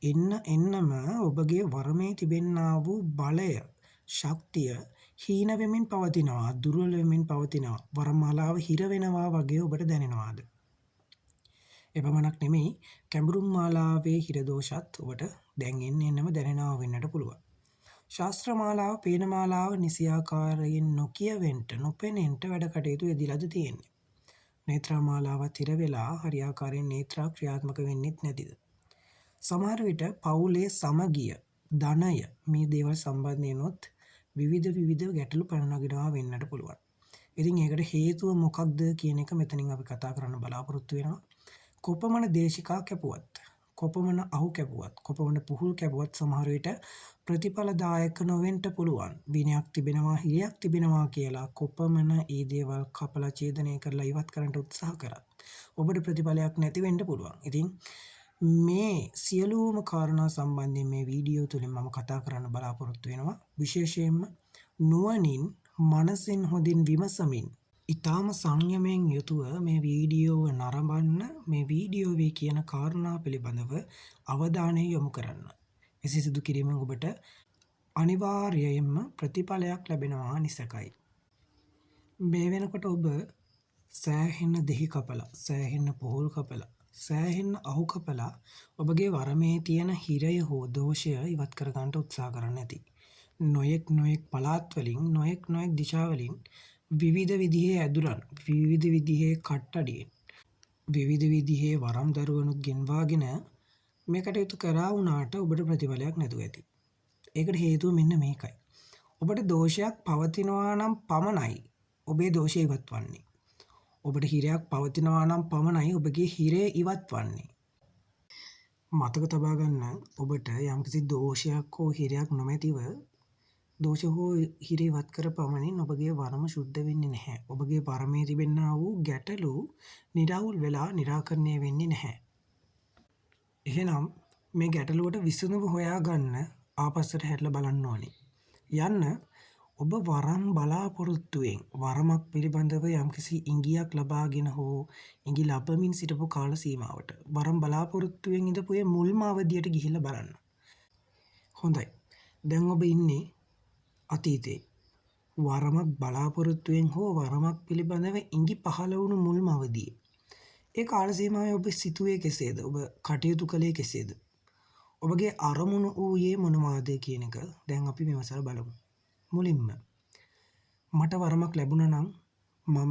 එන්නම ඔබගේ වරමේ තිබෙන්නා වූ බලය, ශක්තිය හීන වෙමින් පවතිනවා, දුර්වල වෙමින් පවතිනවා. වරමාලාව හිර වෙනවා වගේ ඔබට දැනෙනවාද? එපමණක් නෙමෙයි, කැඹුරුම් මාලාවේ හිර දෝෂත් ඔබට දැන් එන්නම දැනෙනවා වෙන්නට පුළුවන්. ශාස්ත්‍ර මාලාව, පේන මාලාව නිසියාකාරයෙන් නොකියවෙන්න, නොපෙනෙන්න වැඩ කටයුතු යෙදිලාද තියෙන්නේ. නේත්‍රා මාලාවත් හිර වෙලා හරියාකාරයෙන් නේත්‍රා ක්‍රියාත්මක වෙන්නෙත් නැතිද? සමහර විට පවුලේ සමගිය, ධනය මේ දේවල් සම්බන්ධයෙන්ොත් විවිධ ගැටලු පැන නගිනවා වෙන්නට පුළුවන්. ඉතින් ඒකට හේතුව මොකක්ද කියන එක මෙතනින් අපි කතා කරන්න බලාපොරොත්තු වෙනවා. කොපමණ දේශිකා කැපුවත්, කොපමණ අහු කැපුවත්, කොපමණ පුහුල් කැපුවත් සමහර විට ප්‍රතිඵලදායක නොවෙන්න පුළුවන්. විනයක් තිබෙනවා, හිරියක් තිබෙනවා කියලා කොපමණ ඒ දේවල් කපලා ඡේදනය කරලා ඉවත් කරන්න උත්සාහ කරත් ඔබට ප්‍රතිඵලයක් නැති වෙන්න පුළුවන්. ඉතින් මේ සියලුම කාරණා සම්බන්ධයෙන් මේ වීඩියෝ තුලින් මම කතා කරන්න බලාපොරොත්තු වෙනවා. විශේෂයෙන්ම නුවණින්, මනසින් හොඳින් විමසමින්, ඊටාම සංයමයෙන් යුතුව මේ වීඩියෝව නරඹන්න, මේ වීඩියෝවේ කියන කාරණා පිළිබඳව අවධානය යොමු කරන්න. එසේ සිදු කිරීමෙන් ඔබට අනිවාර්යයෙන්ම ප්‍රතිඵලයක් ලැබෙනවා නිසකයි. මේ වෙනකොට ඔබ සෑහෙන දෙහි කපලා, සෑහෙන පොහොල් කපලා, සෑහෙන අහු කපලා ඔබගේ වරමේ තියෙන හිරය හෝ දෝෂය ඉවත් කර ගන්නට උත්සාහ කරන්න ඇති. නොයෙක් පළාත් වලින්, නොයෙක් දිශා වලින් විවිධ විදිහේ ඇදුරන්, විවිධ විදිහේ කට්ටඩියෙන්, විවිධ විදිහේ වරම් දරුවනුත් ගෙන්වාගෙන මේ කටයුතු කරා වුණාට ඔබට ප්‍රතිඵලයක් නැතුව ඇති. ඒකට හේතුව මෙන්න මේකයි. ඔබට දෝෂයක් පවතිනවා නම් පමණයි ඔබේ දෝෂය ඉවත් වන්නේ. ඔබට හිරයක් පවතිනවා නම් පමණයි ඔබගේ හිරය ඉවත් වන්නේ. මතක තබා ගන්න, ඔබට යම්කිසි දෝෂයක් හෝ හිරයක් නොමැතිව දෝෂ හෝ හිර ඉවත් කර පමණින් ඔබගේ වරම සුද්ධ වෙන්නේ නැහැ. ඔබගේ වරමේ තිබෙනා වූ ගැටලු නිරවුල් වෙලා निराකරණය වෙන්නේ නැහැ. එහෙනම් මේ ගැටලුවට විසඳුම හොයාගන්න ආපස්සට හැරිලා බලන්න ඕනේ. යන්න ඔබ වරම් බලාපොරොත්තුවෙන්, වරමක් පිළිබඳව යම්කිසි ඉඟියක් ලබාගෙන හෝ ඉඟි ලබමින් සිටපු කාල සීමාවට වරම් බලාපොරොත්තුවෙන් ඉඳපු ඒ මුල්ම අවධියට ගිහිල්ලා බලන්න. හොඳයි. දැන් ඔබ ඉන්නේ අතීතේ. වරමක් බලාපොරොත්තුවෙන් හෝ වරමක් පිළිබඳව ඉඟි පහළ වුණු මුල්ම අවධියේ. ඒ කාල සීමාවේ ඔබ සිතුවේ කෙසේද? ඔබ කටයුතු කළේ කෙසේද? ඔබගේ අරමුණු ඌයේ මොනවාද කියන එක දැන් අපි විමසලා බලමු. මුලින්ම මට වරමක් ලැබුණා නම්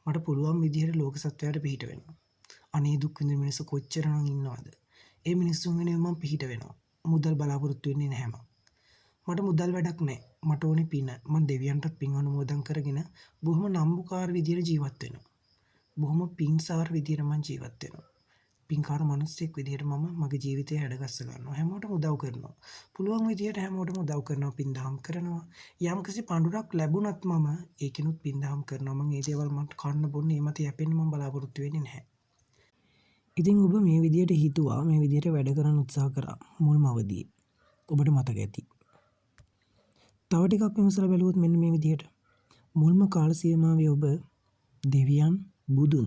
මට පුළුවන් විදිහට ලෝක සත්වයාට පිහිට වෙනවා. අනේ දුක් විඳින මිනිස්සු කොච්චරනම් ඉන්නවද? ඒ මිනිස්සුන් වෙනුවෙන් මම පිහිට වෙනවා. මුදල් බලාපොරොත්තු වෙන්නේ නැහැ මම. මට මුදල් වැඩක් නැහැ. මට ඕනේ පින. මම දෙවියන්ටත් පින් අනුමෝදන් කරගෙන බොහොම නම්බුකාර විදිහට ජීවත් වෙනවා. බොහොම පින්සාර විදිහට මම ජීවත් වෙනවා. පින්කාර මිනිස්සෙක් විදිහට මම මගේ ජීවිතය හැඩගස්ස ගන්නවා. හැමෝටම උදව් කරනවා. පුළුවන් විදිහට හැමෝටම උදව් කරනවා, පින්දහම් කරනවා. යම්කිසි පඳුරක් ලැබුණත් මම ඒකිනුත් පින්දහම් කරනවා. මම මේ දේවල් මට කන්න බොන්න ඒ මත යැපෙන්න මම බලාපොරොත්තු වෙන්නේ නැහැ. ඉතින් ඔබ මේ විදිහට හිතුවා, මේ විදිහට වැඩ කරන්න උත්සාහ කරා මුල්ම අවදියේ. ඔබට මතක ඇති. තව ටිකක් විමසලා බැලුවොත් මෙන්න මේ විදිහට මුල්ම කාල සීමාවේ ඔබ දෙවියන්, බුදුන්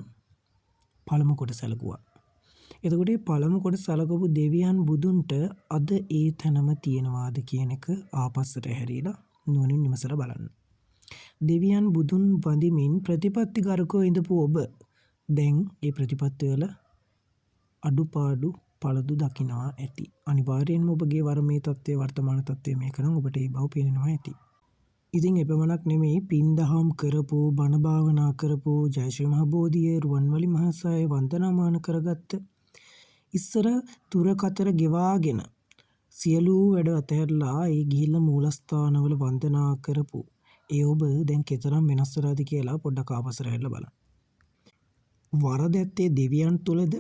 පළමු කොට සැලකුවා. එතකොට මේ පළමු කොට සැලකපු දෙවියන්, බුදුන්ට අද ඒ තැනම තියෙනවාද කියන එක ආපස්සට හැරිලා නුවණින් විමසලා බලන්න. දෙවියන්, බුදුන් වඳිමින් ප්‍රතිපත්ති ගරුකව ඉඳපු ඔබ දැන් මේ ප්‍රතිපත්ති වල අඩුපාඩු පළදු දකිනවා ඇති. අනිවාර්යෙන්ම ඔබගේ වරමේ තත්ත්වයේ වර්තමාන තත්ත්වයේ මේකනම් ඔබට ඒ බව පේනවා ඇති. ඉතින් එපමණක් නෙමෙයි, පින්දහම් කරපු, බණ භාවනා කරපු, ජයශ්‍රී මහ බෝධියේ රුවන්වැලි මහසෑය වන්දනාමාන කරගත්ත, ඉස්සර තුර කතර ගෙවාගෙන සියලු වැඩ අතහැරලා ඒ ගිහිල්ලා මූලස්ථානවල වන්දනා කරපු ඒ ඔබ දැන් කෙතරම් වෙනස් වෙලාද කියලා පොඩ්ඩක් ආපස්සට හැරිලා බලන්න. වරදැත්තේ දෙවියන් තුලද?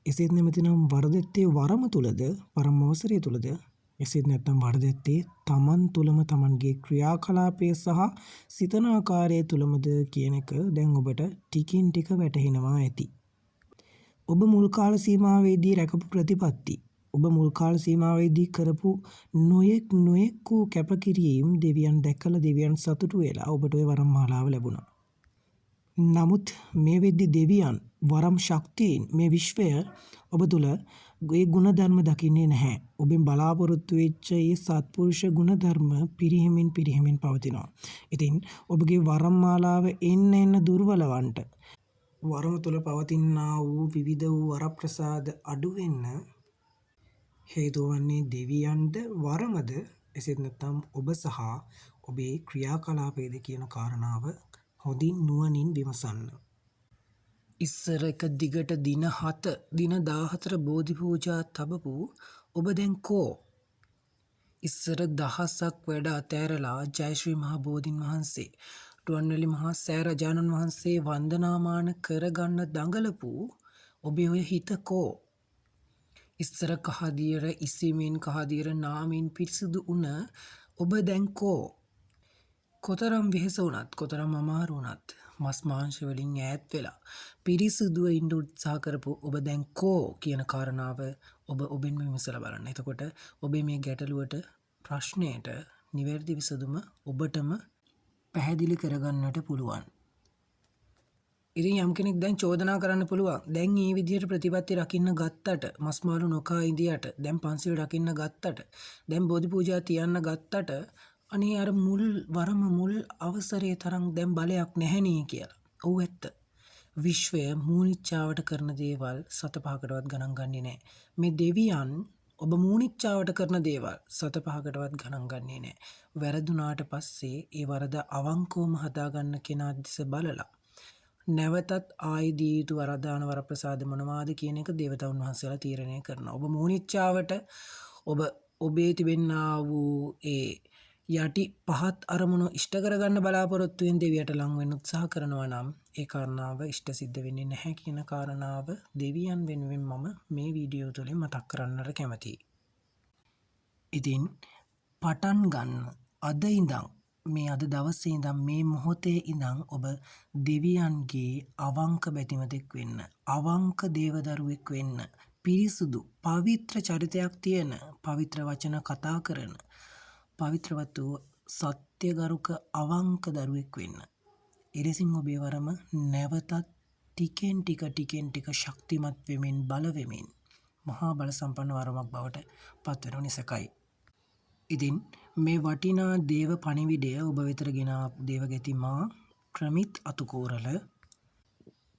එසේත් නැමෙතිනම් වරදැත්තේ වරම තුලද? වරම අවසරය තුලද? එසේත් නැත්නම් වරදැත්තේ තමන් තුලම තමන්ගේ ක්‍රියාකලාපය සහ සිතන ආකාරය තුලමද කියන එක දැන් ඔබට ටිකින් ටික වැටහෙනවා ඇති. ඔබ මුල් කාල සීමාවේදී රැකපු ප්‍රතිපත්ති, ඔබ මුල් කාල සීමාවේදී කරපු නොයෙක් වූ කැපකිරීම් දෙවියන් දැකලා දෙවියන් සතුටු වෙලා ඔබට ওই වරම් මාලාව ලැබුණා. නමුත් මේ වෙද්දි දෙවියන් වරම් ශක්තියින් මේ විශ්වය ඔබ තුල ඒ ගුණධර්ම දකින්නේ නැහැ. ඔබෙන් බලාපොරොත්තු වෙච්ච ඒ සත්පුරුෂ ගුණධර්ම පිරිහෙමින් පවතිනවා. ඉතින් ඔබගේ වරම්මාලාව එන්න දුර්වලවන්ට වරම තුළ පවතිනා වූ විවිධ වූ වරප්‍රසාද අඩුවෙන්න හේතුව වන්නේ දෙවියන්ද වරමද එසේත් නැත්නම් ඔබ සහ ඔබේ ක්‍රියාකලාපයේද කියන කාරණාව හොඳින් නුවණින් විමසන්න. ඉස්සර එක දිගට දින 14 බෝධි පූජා තබපු ඔබ දැන් කෝ? ඉස්සර දහසක් වැඩ අතෑරලා ජයශ්‍රී මහා බෝධීන් වහන්සේ රුවන්වැලි මහා සෑරජාණන් වහන්සේ වන්දනාමාන කරගන්න දඟලපු ඔබේ ඔය හිත කෝ? ඉස්සර කහදියර ඉසිමින් කහදියර නාමින් පිරිසිදු වුණ ඔබ දැන් කෝ? කොතරම් වෙහෙස වුණත් කොතරම් අමාරු වුණත් මස් මාංශ වලින් ඈත් වෙලා පිරිසිදුව ඉන්න උත්සාහ කරපු ඔබ දැන් කෝ කියන කාරණාව ඔබ ඔබෙන් විමසලා බලන්න. එතකොට ඔබේ මේ ගැටලුවට ප්‍රශ්නයට නිවැරදි විසඳුම ඔබටම පැහැදිලි කරගන්නට පුළුවන්. ඉතින් යම් කෙනෙක් දැන් චෝදනා කරන්න පුළුවන්. දැන් මේ විදිහට ප්‍රතිපත්ති රකින්න ගත්තට, මස් මාළු නොකා ඉඳියට, දැන් පන්සිල් රකින්න ගත්තට, දැන් බෝධි පූජා තියන්න ගත්තට අනේ අර මුල් අවසරයේ තරම් දැන් බලයක් නැහැ නේ කියලා. ඔව් ඇත්ත. විශ්වය මූනිච්චාවට කරන දේවල් සත පහකටවත් ගණන් ගන්නේ නැහැ. මේ දෙවියන් ඔබ මූනිච්චාවට කරන දේවල් සත පහකටවත් ගණන් ගන්නේ නැහැ. වැරදුනාට පස්සේ ඒ වරද අවංකවම හදාගන්න කෙනා දිස බලලා නැවතත් ආයි දී යුතු වරදාන වරප්‍රසාද මොනවාද කියන එක දේවතාවුන් වහන්සේලා තීරණය කරනවා. ඔබ මූනිච්චාවට ඔබේ තිබෙන්නා වූ ඒ යටි පහත් අරමුණු ඉෂ්ට කරගන්න බලාපොරොත්තුවෙන් දෙවියට ලං වෙන්න උත්සාහ කරනවා නම් ඒ කාරණාව ඉෂ්ට සිද්ධ වෙන්නේ නැහැ කියන කාරණාව දෙවියන් වෙනුවෙන් මම මේ වීඩියෝ තුලින් මතක් කරන්නට කැමතියි. ඉතින් පටන් ගන්න අද ඉඳන් මේ අද දවසේ ඉඳන් මේ මොහොතේ ඉඳන් ඔබ දෙවියන්ගේ අවංක බැතිමතෙක් වෙන්න, අවංක දේවදරුවෙක් වෙන්න, පිරිසුදු පවිත්‍ර චරිතයක් තියෙන, පවිත්‍ර වචන කතා කරන, පවිත්‍රවත් වූ සත්‍යගරුක අවංක දරුවෙක් වෙන්න. එලෙසින් ඔබේ වරම නැවතත් ටිකෙන් ටික ශක්තිමත් වෙමින් බල වෙමින් මහා බල සම්පන්න වරමක් බවට පත්වෙනු නිසකයි. ඉතින් මේ වටිනා දේව පණිවිඩය ඔබ වෙතට ගෙන දේවගති මා ක්‍රමිත් අතුකෝරල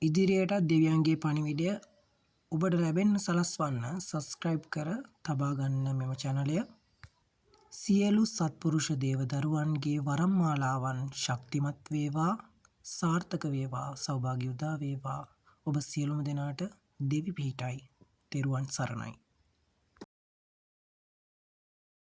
ඉදිරියටත් දෙවියන්ගේ පණිවිඩය ඔබට ලැබෙන්න සලස්වන්න සබස්ක්‍රයිබ් කර තබා ගන්න මෙම channelය. සියලු සත්පුරුෂ දේවදරුවන්ගේ වරම්මාලාවන් ශක්තිමත් වේවා, සාර්ථක වේවා, සෞභාග්‍ය උදා වේවා. ඔබ සියලුම දෙනාට දෙවි පිහිටයි. තෙරුවන් සරණයි.